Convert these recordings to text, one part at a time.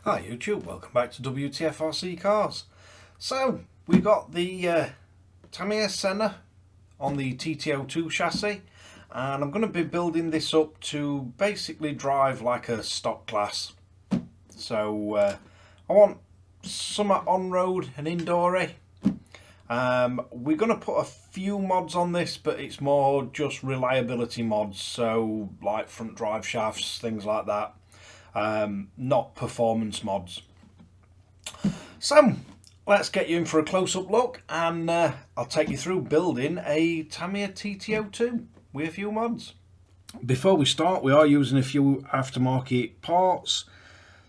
Hi YouTube, welcome back to Wtf Rc Cars. So we got the Tamiya Senna on the TT-02 chassis, and I'm going to be building this up to basically drive like a stock class. So I want some on-road and indoory. We're going to put a few mods on this, but it's more just reliability mods, so like front drive shafts, things like that. Not performance mods. So let's get you in for a close-up look, and I'll take you through building a Tamiya TT-02 with a few mods. Before we start, we are using a few aftermarket parts.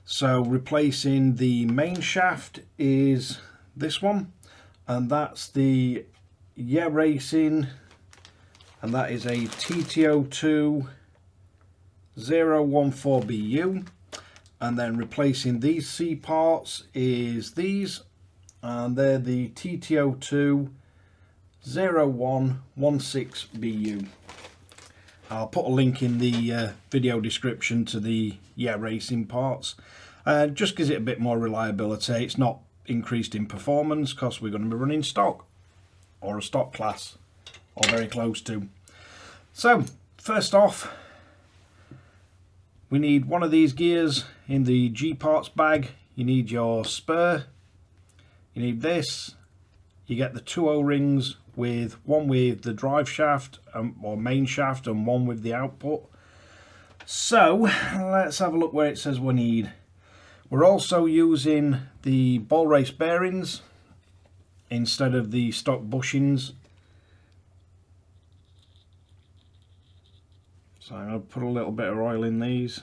So replacing the main shaft is this one, and that's the Wtf Racing, and that is a TT-02 014BU. And then replacing these C parts is these, and they're the TT-02 0116BU. I'll put a link in the video description to the Wtf Racing parts. Just gives it a bit more reliability. It's not increased in performance because we're going to be running stock, or a stock class, or very close to. So first off, we need one of these gears in the G parts bag. You need your spur, you need this, you get the two O-rings, with one with the drive shaft or main shaft, and one with the output. So let's have a look where it says we need. We're also using the ball race bearings instead of the stock bushings. So I'm going to put a little bit of oil in these.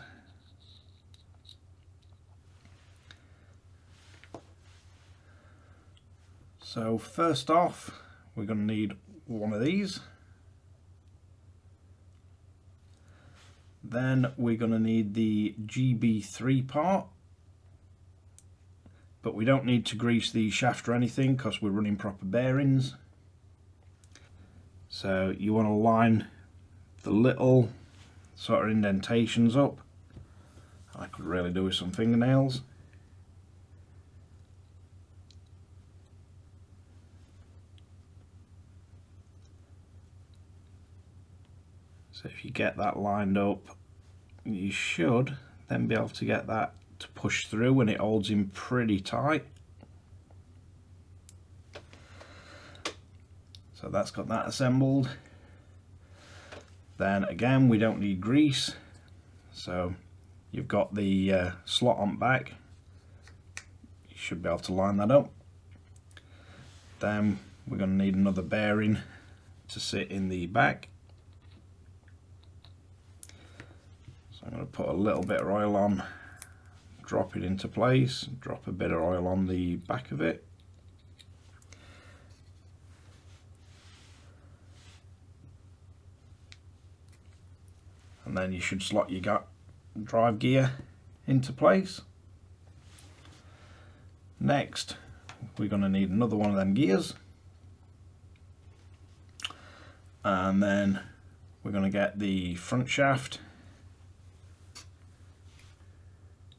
So first off, we're going to need one of these. Then we're going to need the GB3 part. But we don't need to grease the shaft or anything because we're running proper bearings. So you want to line the little sort of indentations up. I could really do with some fingernails. So if you get that lined up, you should then be able to get that to push through, and it holds in pretty tight. So that's got that assembled. Then again, we don't need grease, so you've got the slot on back. You should be able to line that up. Then we're going to need another bearing to sit in the back. So I'm going to put a little bit of oil on, drop it into place, drop a bit of oil on the back of it. And then you should slot your drive gear into place. Next, we're going to need another one of them gears. And then we're going to get the front shaft.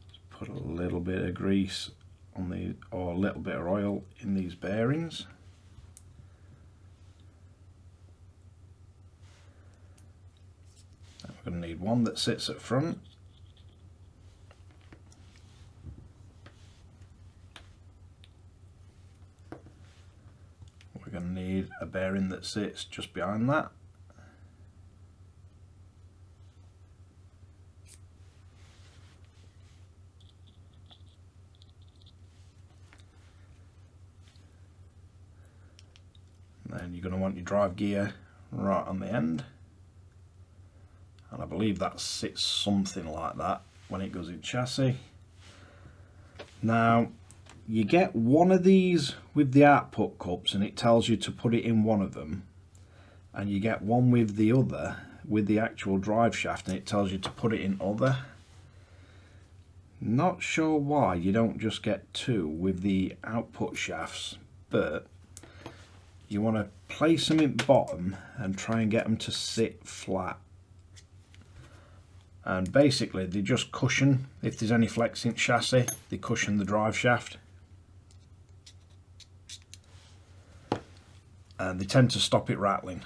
Just put a little bit of grease on the, or a little bit of oil in these bearings. We're going to need one that sits at front. We're going to need a bearing that sits just behind that. And then you're going to want your drive gear right on the end. And I believe that sits something like that when it goes in chassis. Now, you get one of these with the output cups, and it tells you to put it in one of them. And you get one with the other, with the actual drive shaft, and it tells you to put it in other. Not sure why you don't just get two with the output shafts, but you want to place them in bottom and try and get them to sit flat. and basically they just cushion, if there's any flex in chassis, they cushion the drive shaft, and they tend to stop it rattling.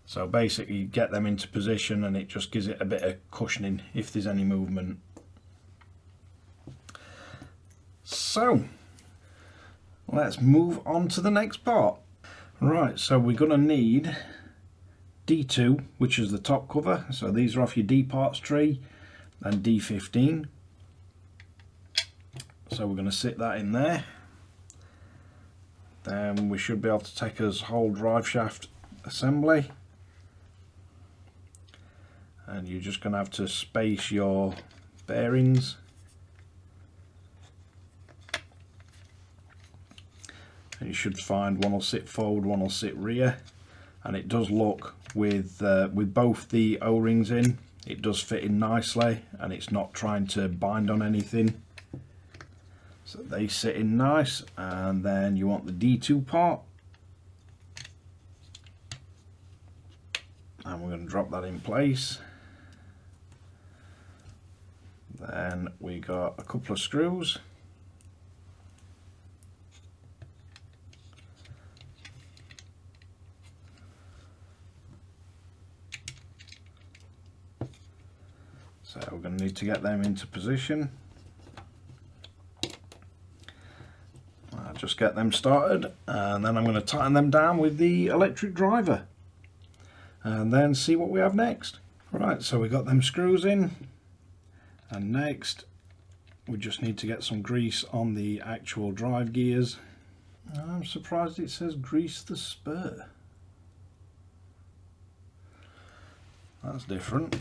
So basically you get them into position and it just gives it a bit of cushioning if there's any movement. So let's move on to the next part. Right, so we're going to need D2, which is the top cover. So these are off your D parts tree, and D15. So we're going to sit that in there. Then we should be able to take us whole drive shaft assembly. And you're just going to have to space your bearings. And you should find one will sit forward, one will sit rear, and it does look with both the O-rings in, it does fit in nicely, and it's not trying to bind on anything. So they sit in nice, and then you want the D2 part, and we're going to drop that in place. Then we got a couple of screws. So we're going to need to get them into position. I'll just get them started, and then I'm going to tighten them down with the electric driver and then see what we have next. Right, so we got them screws in, and next we just need to get some grease on the actual drive gears. I'm surprised it says grease the spur. That's different.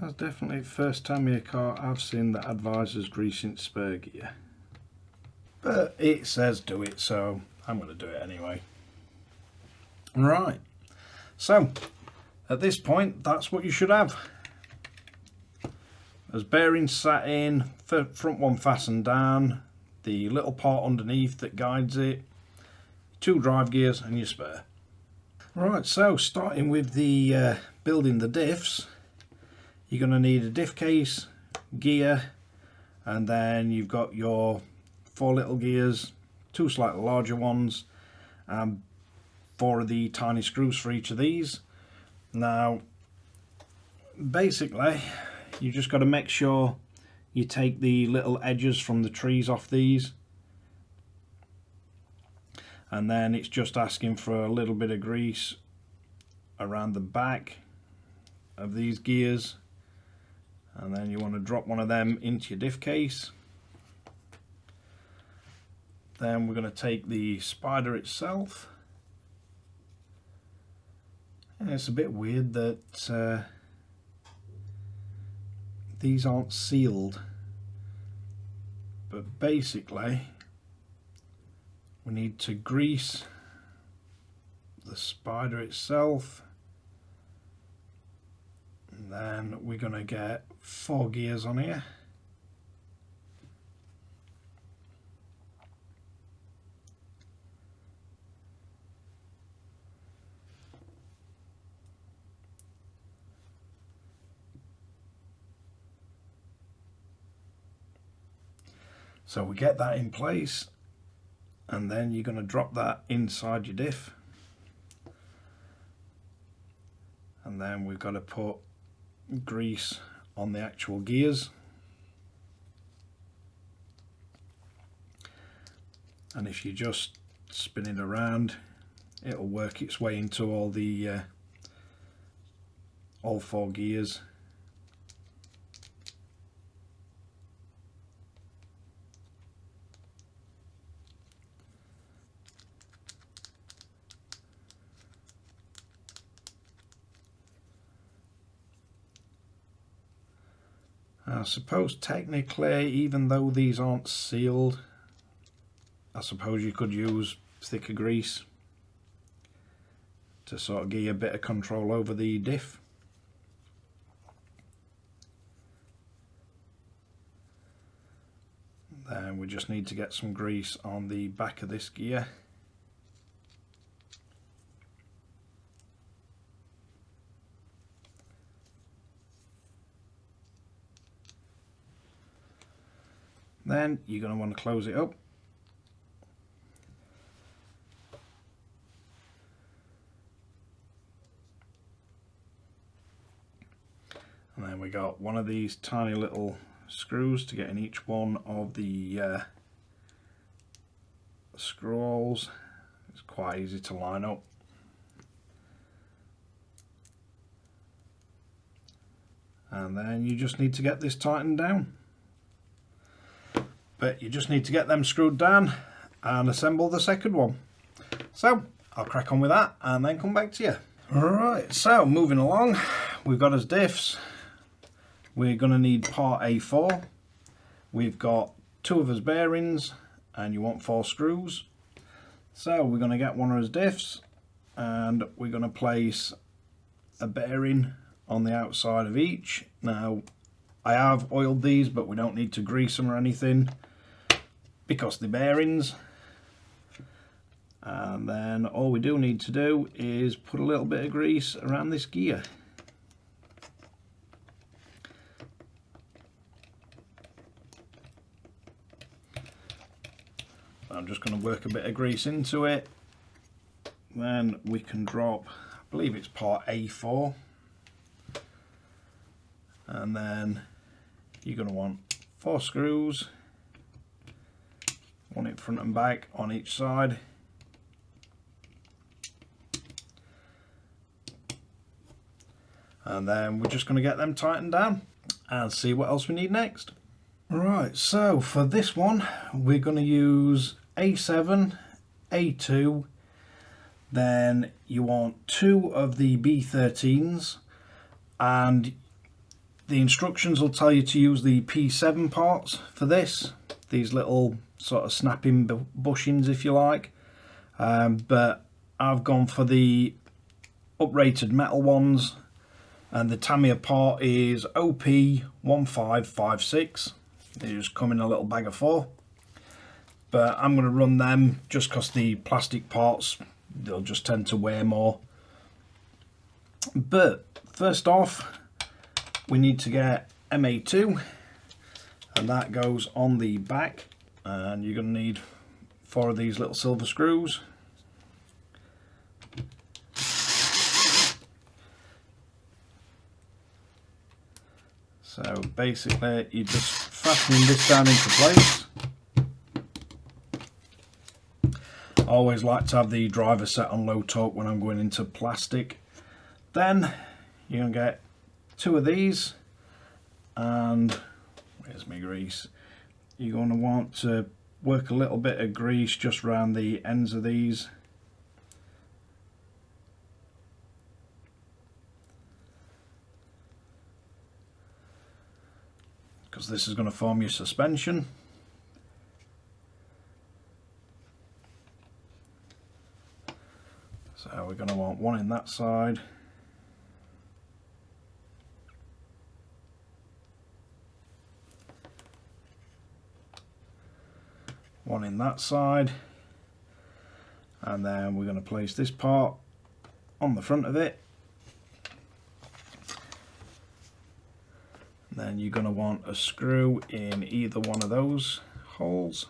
That's definitely the first Tamiya car I've seen that advises greasing spur gear. But it says do it, so I'm going to do it anyway. Right, so at this point that's what you should have. There's bearings sat in, front one fastened down, the little part underneath that guides it, 2 drive gears and your spur. Right, so starting with the building the diffs, you're going to need a diff case, gear, and then you've got your 4 little gears, 2 slightly larger ones, and 4 of the tiny screws for each of these. Now basically you just got to make sure you take the little edges from the trees off these, and then it's just asking for a little bit of grease around the back of these gears, and then you want to drop one of them into your diff case. Then we're going to take the spider itself, and it's a bit weird that these aren't sealed, but basically we need to grease the spider itself, and then we're going to get 4 gears on here. So we get that in place, and then you're going to drop that inside your diff, and then we've got to put grease on the actual gears, and if you just spin it around, it'll work its way into all the all 4 gears. I suppose technically, even though these aren't sealed, I suppose you could use thicker grease to sort of give you a bit of control over the diff. Then we just need to get some grease on the back of this gear. Then you're going to want to close it up. And then we got one of these tiny little screws to get in each one of the screw holes. It's quite easy to line up. And then you just need to get this tightened down. But you just need to get them screwed down and assemble the second one. So I'll crack on with that and then come back to you. Alright, so moving along, we've got as diffs. We're going to need part A4. We've got 2 of us bearings and you want 4 screws. So we're going to get one of us diffs and we're going to place a bearing on the outside of each. Now I have oiled these, but we don't need to grease them or anything because they're bearings. And then all we do need to do is put a little bit of grease around this gear. I'm just going to work a bit of grease into it. Then we can drop, I believe it's part A4. And then you're going to want 4 screws, one in front and back on each side. And then we're just going to get them tightened down and see what else we need next. Right, so for this one we're going to use A7, A2, then you want 2 of the B13s, and the instructions will tell you to use the P7 parts for this, these little sort of snapping bushings if you like, but I've gone for the uprated metal ones, and the Tamiya part is OP1556. They just come in a little bag of 4, but I'm going to run them just because the plastic parts, they'll just tend to wear more. But first off, we need to get MA2, and that goes on the back, and you're going to need 4 of these little silver screws. So basically you're just fastening this down into place. I always like to have the driver set on low torque when I'm going into plastic. Then you're going to get 2 of these, and where's my grease? You're going to want to work a little bit of grease just around the ends of these. Because this is going to form your suspension. So we're going to want 1 in that side, one in that side, and then we're going to place this part on the front of it. Then you're going to want a screw in either one of those holes.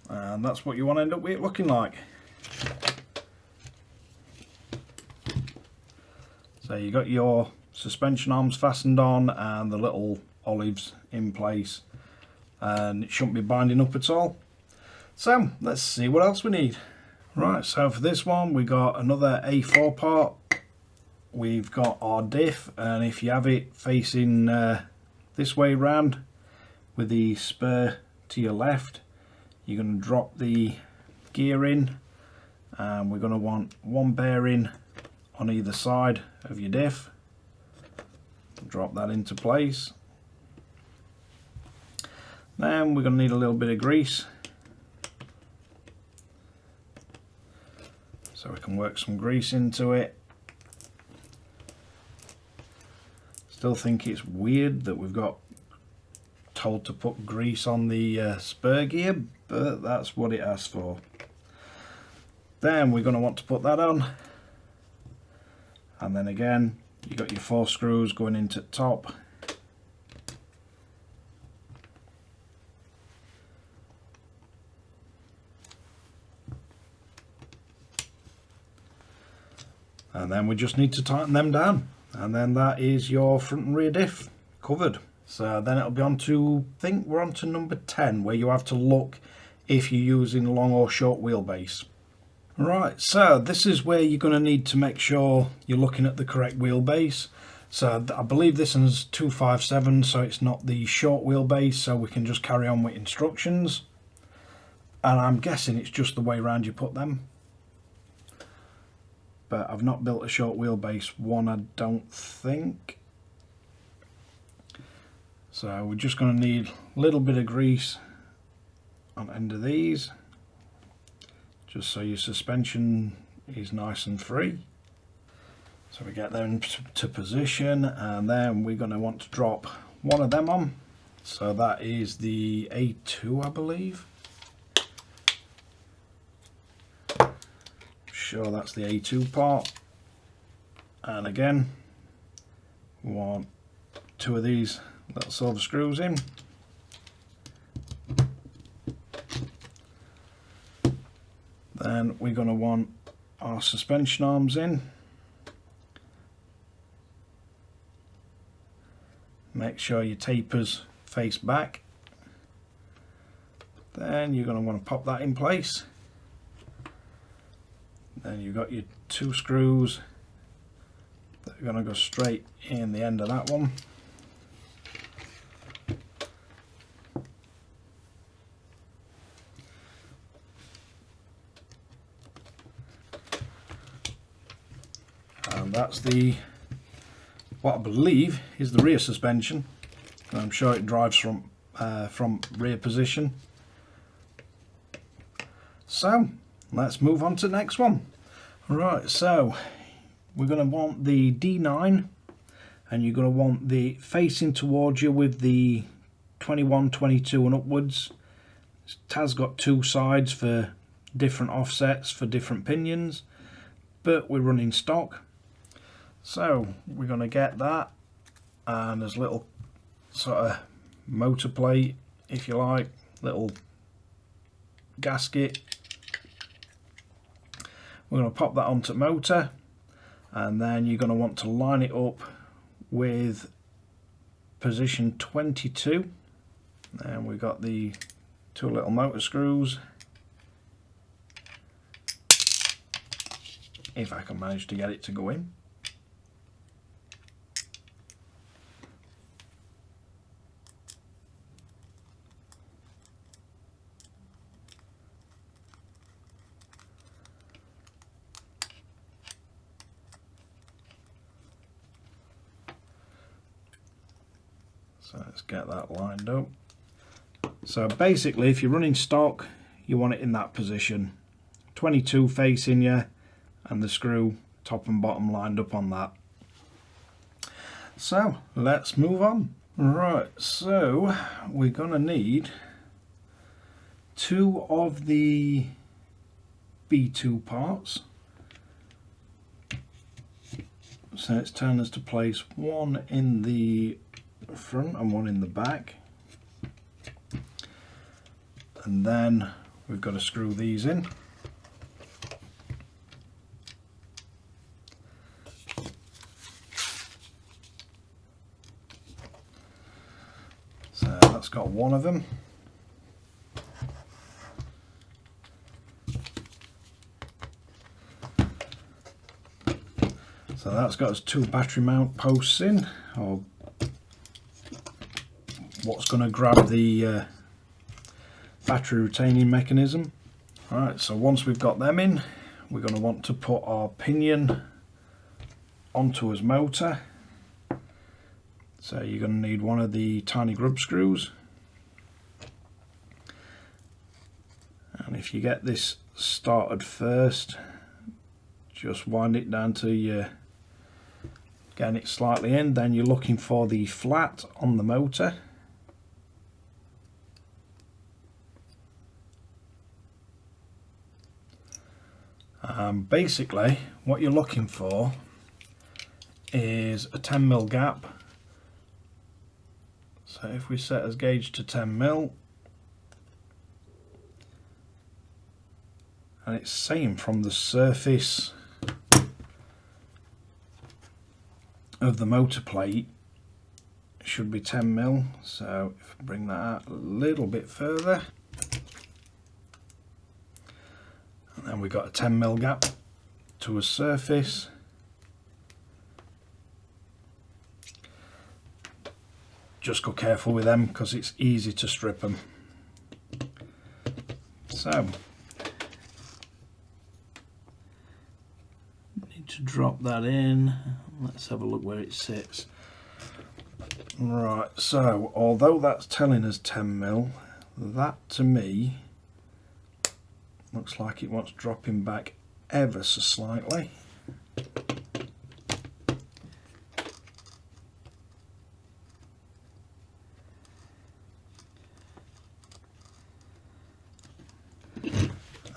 And that's what you want to end up with it looking like. So you got your suspension arms fastened on and the little olives in place, and it shouldn't be binding up at all. So let's see what else we need. Right, so for this one we got another A4 part. We've got our diff, and if you have it facing this way round with the spur to your left, you're going to drop the gear in, and we're going to want 1 bearing on either side of your diff. Drop that into place. Then we're going to need a little bit of grease. so we can work some grease into it. Still think it's weird that we've got told to put grease on the spur gear, but that's what it asks for. Then we're going to want to put that on, and then again you got your 4 screws going into the top. And then we just need to tighten them down, and then that is your front and rear diff covered. So then it'll be on to, I think we're on to number 10, where you have to look if you're using long or short wheelbase. Right, so this is where you're going to need to make sure you're looking at the correct wheelbase. So I believe this one's 257, so it's not the short wheelbase, so we can just carry on with instructions. And I'm guessing it's just the way around you put them. But I've not built a short wheelbase one, I don't think. So we're just going to need a little bit of grease on the end of these, just so your suspension is nice and free. So we get them to position, and then we're going to want to drop one of them on. So that is the A2, I believe. Sure, that's the A2 part. And again, we want 2 of these little silver screws in. Then we're going to want our suspension arms in. Make sure your tapers face back. Then you're going to want to pop that in place. Then you've got your 2 screws that are going to go straight in the end of that one. And that's the, what I believe is the rear suspension. And I'm sure it drives from rear position. So let's move on to the next one. Right, so we're going to want the D9, and you're going to want the facing towards you with the 21, 22 and upwards. It has got 2 sides for different offsets for different pinions, but we're running stock. So we're going to get that, and there's a little sort of motor plate, if you like, little gasket. We're going to pop that onto the motor, and then you're going to want to line it up with position 22. And we've got the 2 little motor screws, if I can manage to get it to go in. So let's get that lined up. So basically, if you're running stock, you want it in that position. 22 facing you, and the screw top and bottom lined up on that. So let's move on. Right, so we're gonna need 2 of the B2 parts. So it's telling us to place 1 in the front and 1 in the back, and then we've got to screw these in. So that's got 1 of them. So that's got us 2 battery mount posts in, or what's going to grab the battery retaining mechanism. Alright, so once we've got them in, we're going to want to put our pinion onto his motor. So you're going to need 1 of the tiny grub screws. And if you get this started first, just wind it down to you getting it slightly in. Then you're looking for the flat on the motor. Basically what you're looking for is a 10mm gap. So if we set as gauge to 10mm, and it's same from the surface of the motor plate, it should be 10mm. So if I bring that out a little bit further, and then we've got a 10mm gap to a surface. Just go careful with them because it's easy to strip them. So need to drop that in. Let's have a look where it sits. Right, so although that's telling us 10mm, that to me looks like it wants dropping back ever so slightly.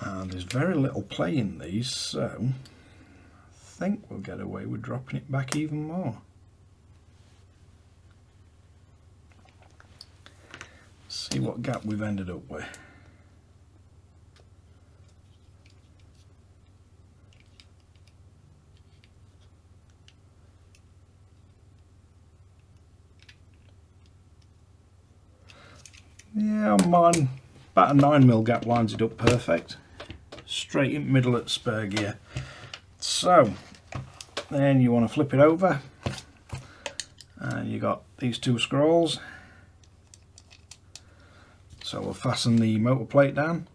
And there's very little play in these, so I think we'll get away with dropping it back even more. See what gap we've ended up with. Yeah, mine about a 9mm gap lines it up perfect. Straight in the middle at spur gear. So then you want to flip it over, and you got these two scrolls. So we'll fasten the motor plate down.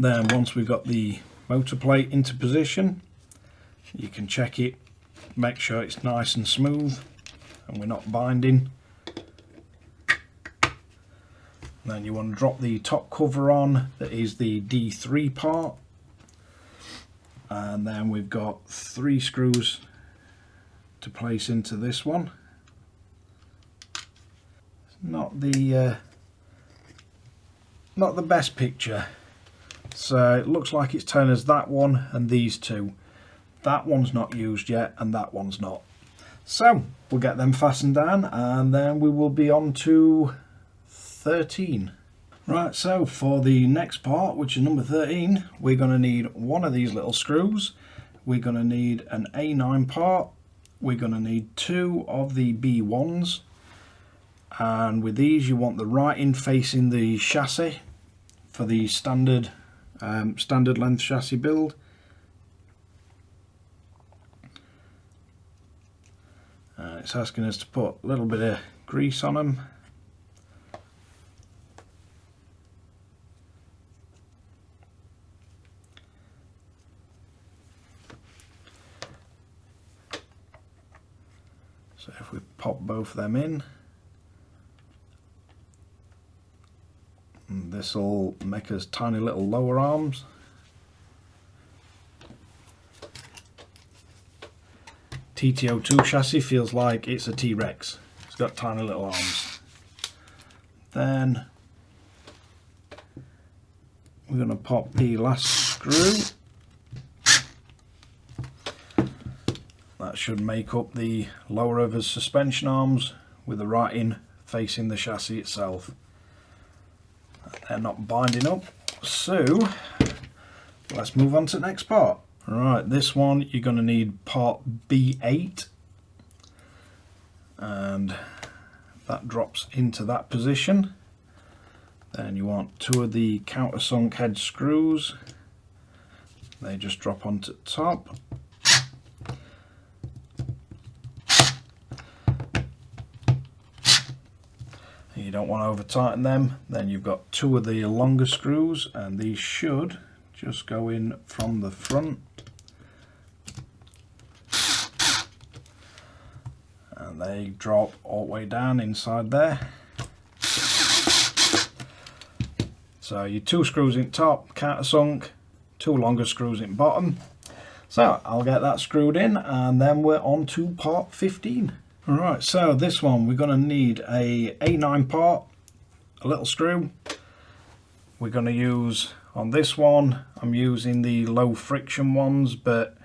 Then once we've got the motor plate into position, you can check it, make sure it's nice and smooth and we're not binding. Then you want to drop the top cover on, that is the D3 part, and then we've got 3 screws to place into this one. Not the best picture. So it looks like it's telling us that one and these two. That one's not used yet and that one's not. So we'll get them fastened down and then we will be on to 13. Right, so for the next part, which is number 13, we're going to need one of these little screws. We're going to need an A9 part. We're going to need 2 of the B1s. And with these you want the writing facing the chassis for the standard length chassis build. It's asking us to put a little bit of grease on them. So if we pop both of them in, this will make us tiny little lower arms. TT-02 chassis feels like it's a T-Rex. It's got tiny little arms. Then we're going to pop the last screw. That should make up the lower of his suspension arms with the writing facing the chassis itself. They're not binding up, so let's move on to the next part. Right, this one you're going to need part B8, and that drops into that position. Then you want 2 of the countersunk head screws. They just drop onto the top. You don't want to over tighten them. Then you've got 2 of the longer screws, and these should just go in from the front. and they drop all the way down inside there. So your 2 screws in top, countersunk, 2 longer screws in bottom. So I'll get that screwed in and then we're on to part 15. Alright, so this one we're going to need a A9 part, a little screw. We're going to use, on this one, I'm using the low friction ones, but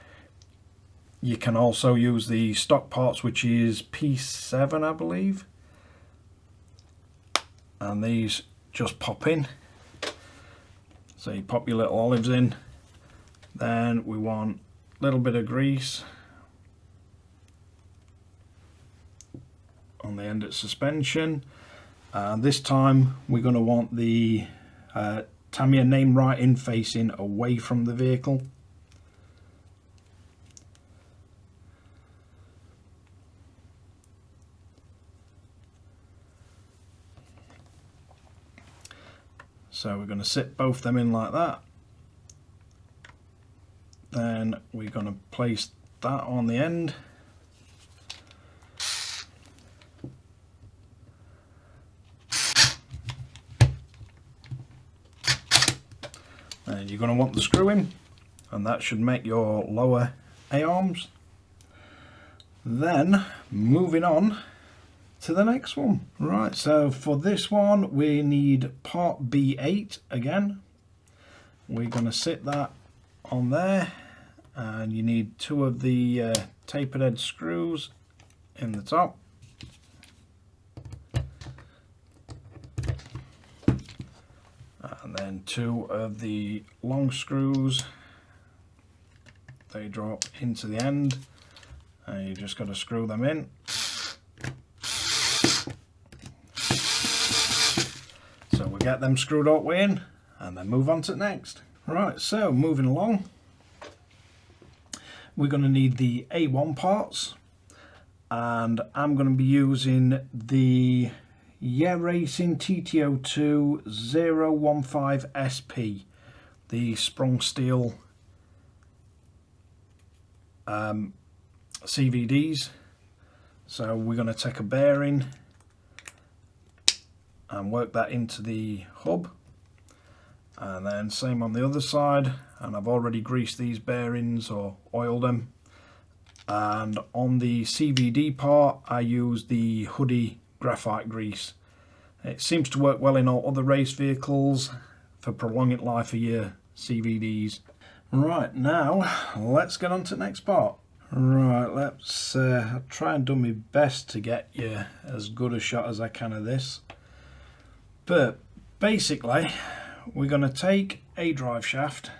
you can also use the stock parts, which is P7 I believe. And these just pop in. So you pop your little olives in. Then we want a little bit of grease on the end of suspension. This time we're going to want the Tamiya name writing facing away from the vehicle. So we're going to sit both them in like that. Then we're going to place that on the end. And you're going to want the screw in, and that should make your lower A-arms. Then moving on to the next one. Right, so for this one we need part B8 again. We're going to sit that on there, and you need 2 of the tapered edge screws in the top. And then 2 of the long screws, they drop into the end, and you just got to screw them in. So we'll get them screwed all the way in and then move on to the next. Right, so moving along, we're going to need the A1 parts, and I'm going to be using the Wtf Rc TT-02 015 SP, the sprung steel CVDs. So we're going to take a bearing and work that into the hub, and then same on the other side, and I've already greased these bearings or oiled them. And on the CVD part I use the hoodie graphite grease. It seems to work well in all other race vehicles for prolonging life of your CVDs. Right, now let's get on to the next part. Right, let's I'll try and do my best to get you as good a shot as I can of this. But basically we're going to take a drive shaft,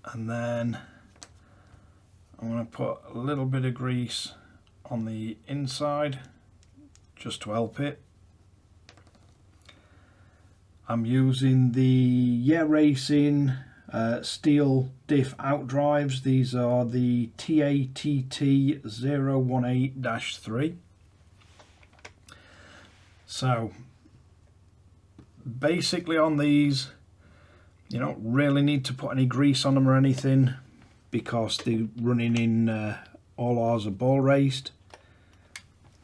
and then I'm going to put a little bit of grease on the inside just to help it. I'm using the Wtf Racing steel diff out drives. These are the TT-02 So basically on these you don't really need to put any grease on them or anything, because they're running in all ours are ball raced.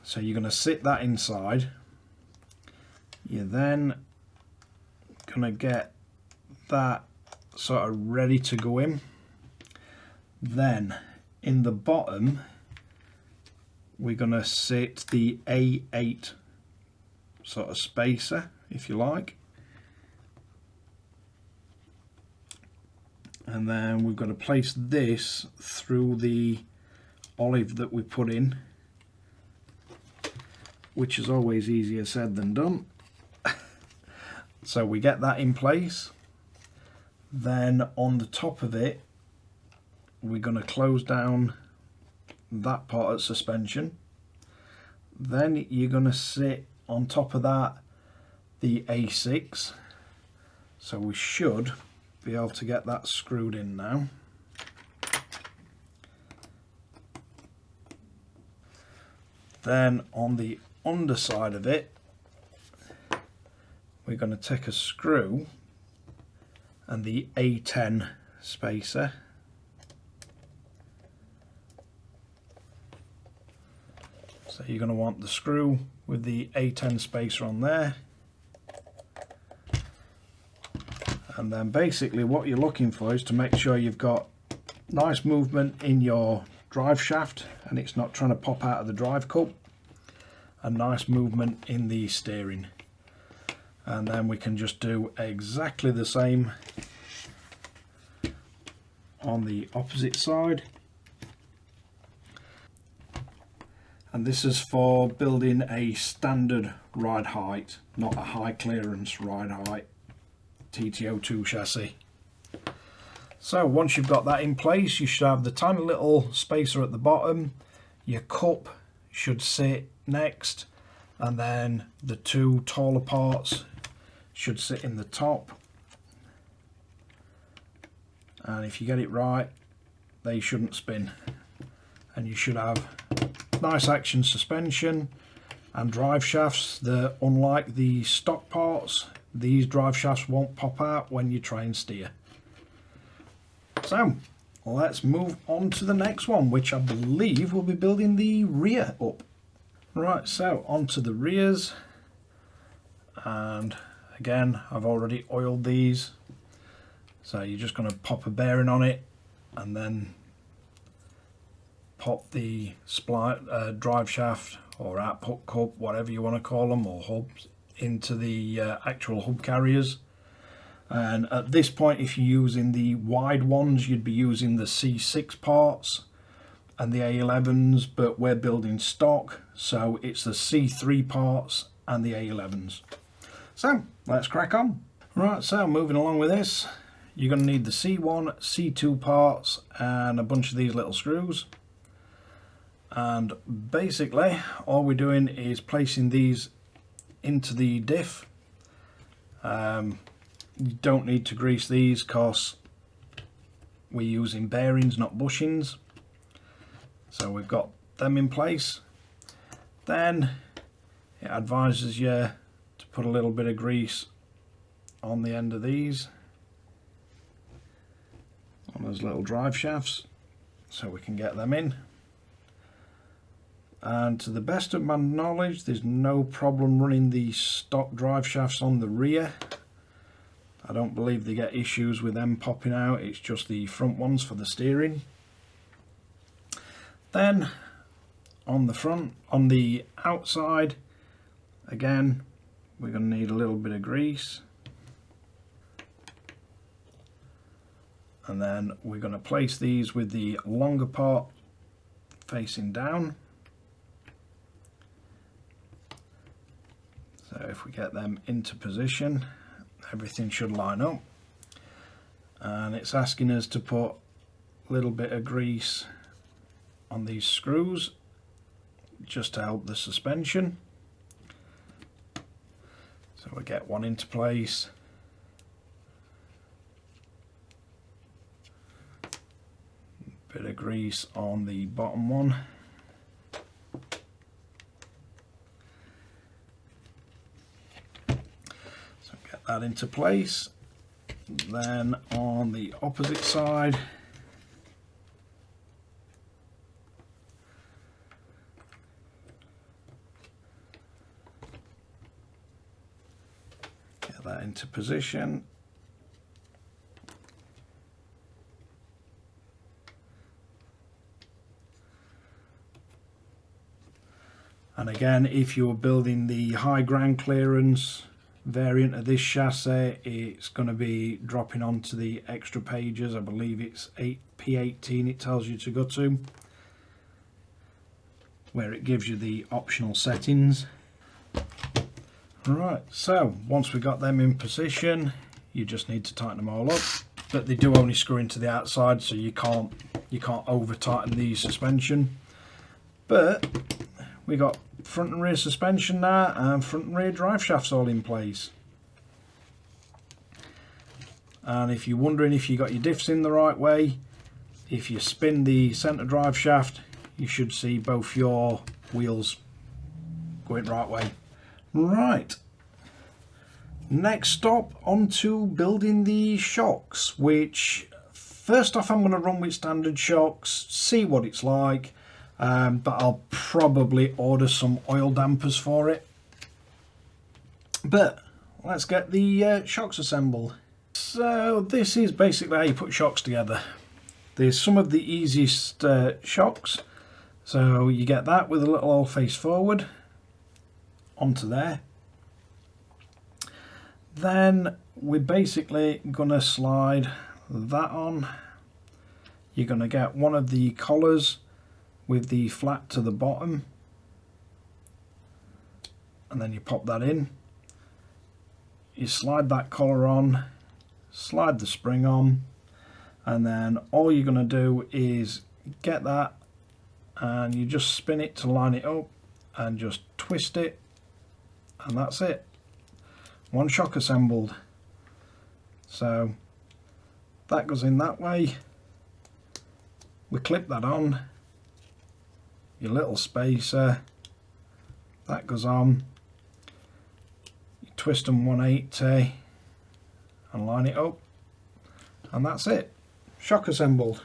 So you're going to sit that inside. You're then going to get that sort of ready to go in. Then in the bottom we're going to sit the A8 sort of spacer, if you like. And then we've got to place this through the olive that we put in, which is always easier said than done. So we get that in place. Then on the top of it we're going to close down that part of suspension. Then you're going to sit on top of that the A6. So we should be able to get that screwed in now. Then on the underside of it we're going to take a screw and the A10 spacer, So you're going to want the screw with the A10 spacer on there. And then basically what you're looking for is to make sure you've got nice movement in your drive shaft and it's not trying to pop out of the drive cup, and nice movement in the steering. And then we can just do exactly the same on the opposite side. And this is for building a standard ride height, not a high clearance ride height TT-02 chassis. So once you've got that in place, you should have the tiny little spacer at the bottom, your cup should sit next, and then the two taller parts should sit in the top. And if you get it right, they shouldn't spin, and you should have nice action suspension and drive shafts that, unlike the stock parts, these drive shafts won't pop out when you try and steer. So let's move on to the next one, which I believe we'll be building the rear up. Right, so onto the rears, and again I've already oiled these, so you're just going to pop a bearing on it and then pop the drive shaft or output cup, whatever you want to call them, or hubs, into the actual hub carriers. And at this point, if you're using the wide ones, you'd be using the C6 parts and the A11s, but we're building stock, so it's the C3 parts and the A11s. So let's crack on. Right, so moving along with this, you're going to need the C1, C2 parts and a bunch of these little screws. And basically all we're doing is placing these into the diff. You don't need to grease these because we're using bearings, not bushings. So we've got them in place. Then it advises you to put a little bit of grease on the end of these, on those little drive shafts, so we can get them in. And to the best of my knowledge, there's no problem running the stock drive shafts on the rear. I don't believe they get issues with them popping out, it's just the front ones for the steering. Then on the front, on the outside, again we're going to need a little bit of grease, and then we're going to place these with the longer part facing down. So if we get them into position, everything should line up. And it's asking us to put a little bit of grease on these screws just to help the suspension. So we get one into place. Bit of grease on the bottom one. That into place. Then on the opposite side, get that into position. And again, if you're building the high ground clearance variant of this chassis, it's going to be dropping onto the extra pages. I believe it's P18 it tells you to go to, where it gives you the optional settings. Right, so once we got them in position, you just need to tighten them all up, but they do only screw into the outside, so you can't over tighten the suspension. But we got front and rear suspension now, and front and rear drive shafts all in place. And if you're wondering if you got your diffs in the right way, if you spin the centre drive shaft, you should see both your wheels going right way. Right, next stop, on to building the shocks, which first off I'm going to run with standard shocks, see what it's like, but I'll probably order some oil dampers for it. But let's get the shocks assembled. So this is basically how you put shocks together. There's some of the easiest shocks. So you get that with a little old face forward onto there. Then we're basically going to slide that on. You're going to get one of the collars with the flat to the bottom, and then you pop that in. You slide that collar on, slide the spring on, and then all you're going to do is get that and you just spin it to line it up and just twist it, and that's it. One shock assembled. So that goes in that way. We clip that on, your little spacer, that goes on, you twist them 180 and line it up, and that's it. Shock assembled.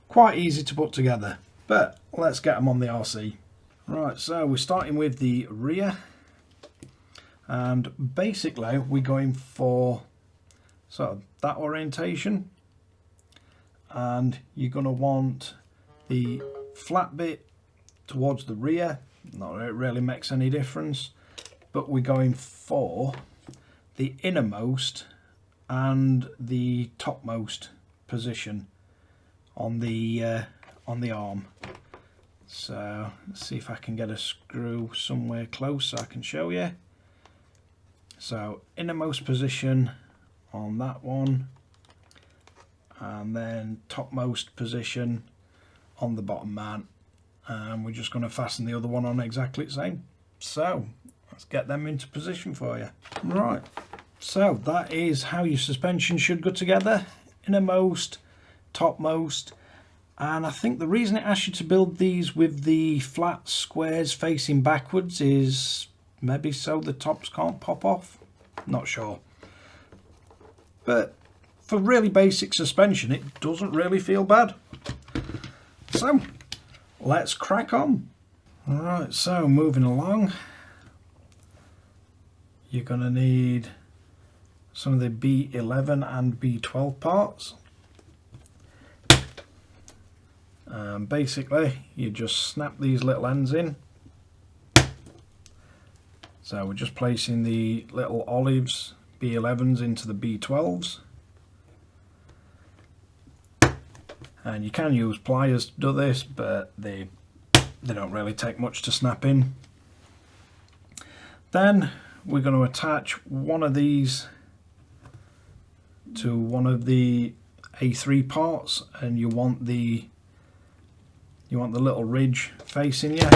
Quite easy to put together, but let's get them on the RC. Right, so we're starting with the rear, and basically we're going for sort of that orientation, and you're going to want the flat bit towards the rear. Not that it really makes any difference, but we're going for the innermost and the topmost position on the arm. So let's see if I can get a screw somewhere close so I can show you. So innermost position on that one, and then topmost position on the bottom mount, and we're just going to fasten the other one on exactly the same. So let's get them into position for you. Right, so that is how your suspension should go together: innermost, topmost. And I think the reason it asks you to build these with the flat squares facing backwards is maybe so the tops can't pop off. Not sure, but for really basic suspension it doesn't really feel bad. So let's crack on. Alright, so moving along, you're going to need some of the B11 and B12 parts. Basically you just snap these little ends in. So we're just placing the little olives B11s into the B12s. And you can use pliers to do this, but they don't really take much to snap in. Then we're going to attach one of these to one of the A3 parts, and you want the little ridge facing you.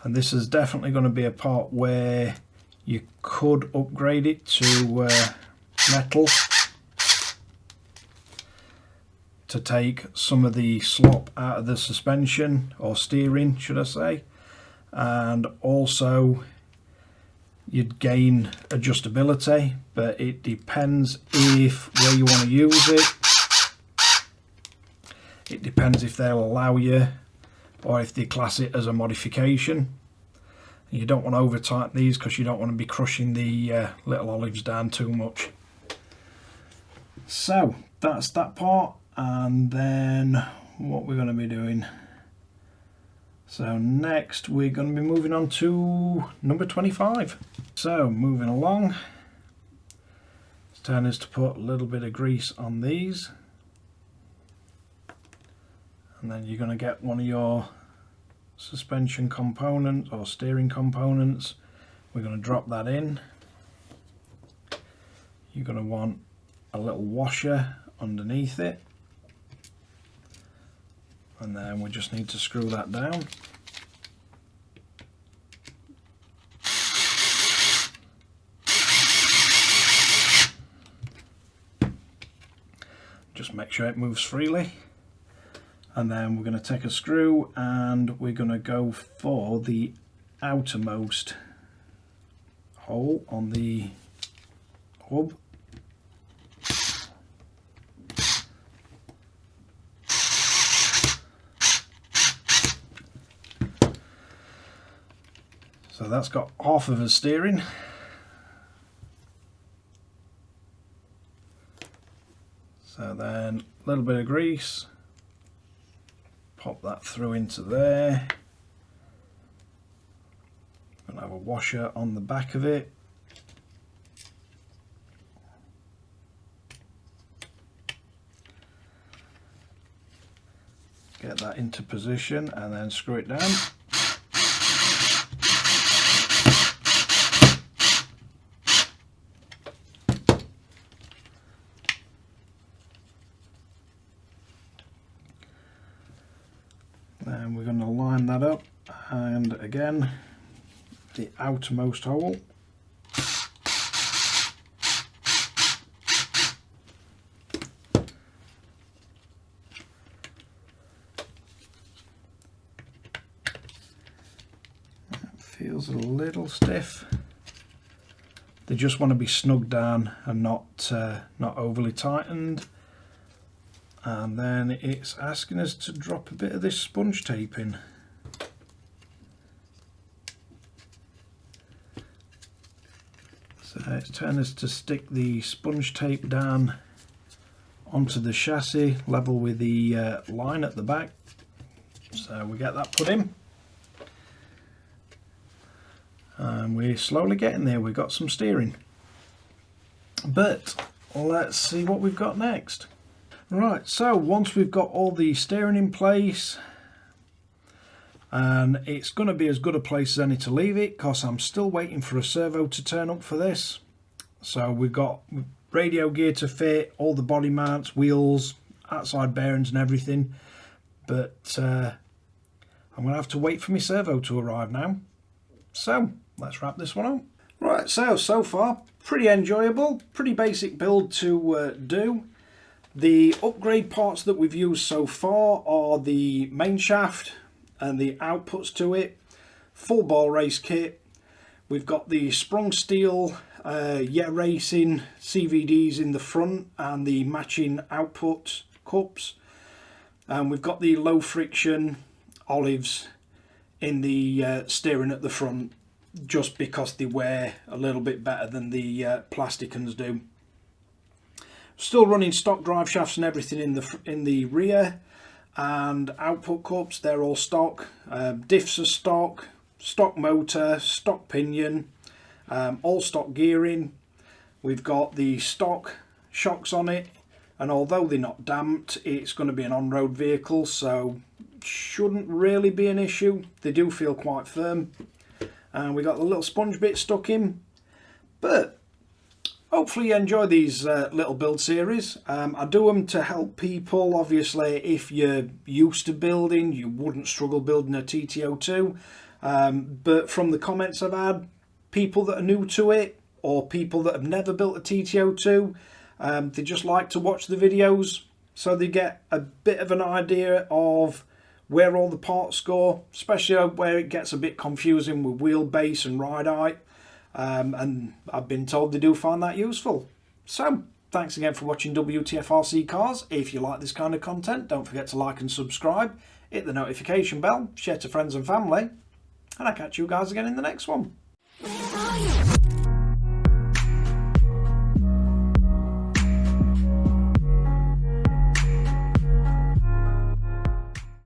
And this is definitely going to be a part where you could upgrade it to metal to take some of the slop out of the suspension, or steering should I say, and also you'd gain adjustability, but it depends if where you want to use it. It depends if they'll allow you or if they class it as a modification. You don't want to over tighten these because you don't want to be crushing the little olives down too much. So that's that part, and then what we're going to be doing. So next we're going to be moving on to number 25. So moving along, it's time is to put a little bit of grease on these, and then you're going to get one of your suspension components or steering components. We're going to drop that in. You're going to want a little washer underneath it, and then we just need to screw that down. Just make sure it moves freely. And then we're going to take a screw and we're going to go for the outermost hole on the hub. So that's got half of the steering. So then a little bit of grease, pop that through into there. Gonna have a washer on the back of it. Get that into position and then screw it down. Then we're going to line that up, and again the outermost hole. That feels a little stiff. They just want to be snugged down and not overly tightened. And then it's asking us to drop a bit of this sponge tape in. So it's telling us to stick the sponge tape down onto the chassis level with the line at the back. So we get that put in. And we're slowly getting there, we've got some steering. But let's see what we've got next. Right, so once we've got all the steering in place, and it's going to be as good a place as any to leave it, because I'm still waiting for a servo to turn up for this. So we've got radio gear to fit, all the body mounts, wheels, outside bearings and everything, but I'm going to have to wait for my servo to arrive now. So let's wrap this one up. Right, so far pretty enjoyable, pretty basic build to do. The upgrade parts that we've used so far are the main shaft and the outputs to it, full ball race kit. We've got the sprung steel Racing CVDs in the front and the matching output cups, and we've got the low friction olives in the steering at the front, just because they wear a little bit better than the plastic ones do. Still running stock drive shafts and everything in the rear, and output cups, they're all stock. Diffs are stock motor, stock pinion, all stock gearing. We've got the stock shocks on it, and although they're not damped, it's going to be an on-road vehicle, so shouldn't really be an issue. They do feel quite firm, and we got the little sponge bit stuck in. But hopefully you enjoy these little build series. I do them to help people. Obviously, if you're used to building, you wouldn't struggle building a TT-02. But from the comments I've had, people that are new to it, or people that have never built a TT-02, they just like to watch the videos, so they get a bit of an idea of where all the parts go, especially where it gets a bit confusing with wheelbase and ride height. And I've been told they do find that useful. So thanks again for watching Wtf Rc Cars. If you like this kind of content, don't forget to like and subscribe, hit the notification bell, share to friends and family, and I'll catch you guys again in the next one.